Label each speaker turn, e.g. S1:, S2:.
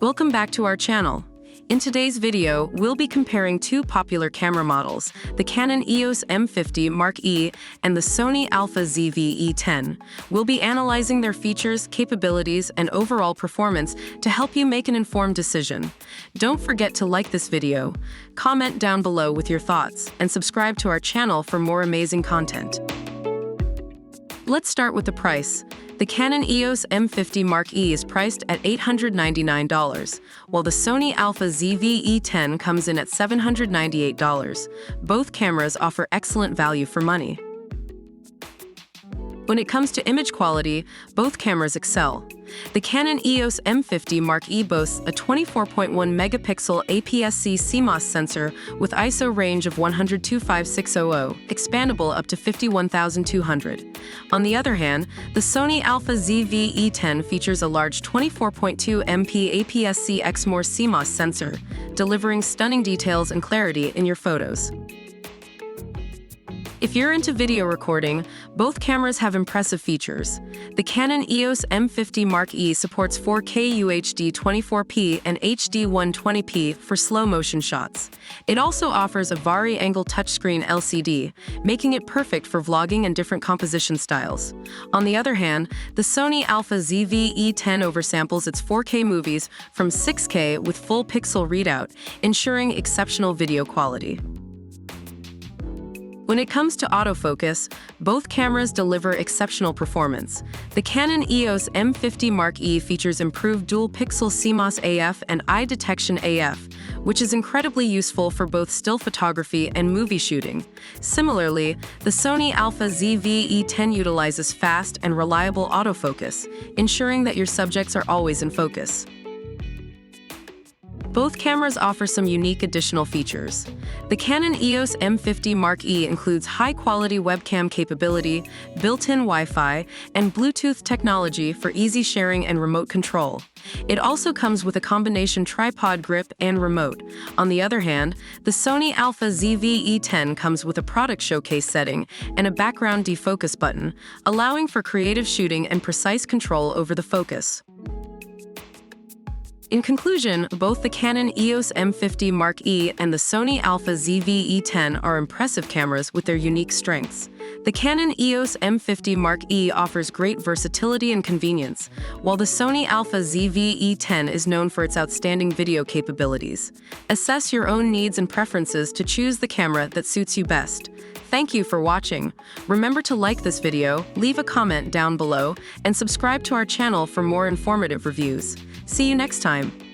S1: Welcome back to our channel. In today's video, we'll be comparing two popular camera models, the Canon EOS M50 Mark E and the Sony Alpha ZV-E10. We'll be analyzing their features, capabilities, and overall performance to help you make an informed decision. Don't forget to like this video, comment down below with your thoughts, and subscribe to our channel for more amazing content. Let's start with the price. The Canon EOS M50 Mark E is priced at $899, while the Sony Alpha ZV-E10 comes in at $798. Both cameras offer excellent value for money. When it comes to image quality, both cameras excel. The Canon EOS M50 Mark E boasts a 24.1 megapixel APS-C CMOS sensor with ISO range of 1025600, expandable up to 51200. On the other hand, the Sony Alpha ZV-E10 features a large 24.2 MP APS-C Exmor CMOS sensor, delivering stunning details and clarity in your photos. If you're into video recording, both cameras have impressive features. The Canon EOS M50 Mark E supports 4K UHD 24p and HD 120p for slow-motion shots. It also offers a vari-angle touchscreen LCD, making it perfect for vlogging and different composition styles. On the other hand, the Sony Alpha ZV-E10 oversamples its 4K movies from 6K with full pixel readout, ensuring exceptional video quality. When it comes to autofocus, both cameras deliver exceptional performance. The Canon EOS M50 Mark E features improved dual-pixel CMOS AF and eye detection AF, which is incredibly useful for both still photography and movie shooting. Similarly, the Sony Alpha ZV-E10 utilizes fast and reliable autofocus, ensuring that your subjects are always in focus. Both cameras offer some unique additional features. The Canon EOS M50 Mark E includes high-quality webcam capability, built-in Wi-Fi, and Bluetooth technology for easy sharing and remote control. It also comes with a combination tripod grip and remote. On the other hand, the Sony Alpha ZV-E10 comes with a product showcase setting and a background defocus button, allowing for creative shooting and precise control over the focus. In conclusion, both the Canon EOS M50 Mark E and the Sony Alpha ZV-E10 are impressive cameras with their unique strengths. The Canon EOS M50 Mark E offers great versatility and convenience, while the Sony Alpha ZV-E10 is known for its outstanding video capabilities. Assess your own needs and preferences to choose the camera that suits you best. Thank you for watching. Remember to like this video, leave a comment down below, and subscribe to our channel for more informative reviews. See you next time.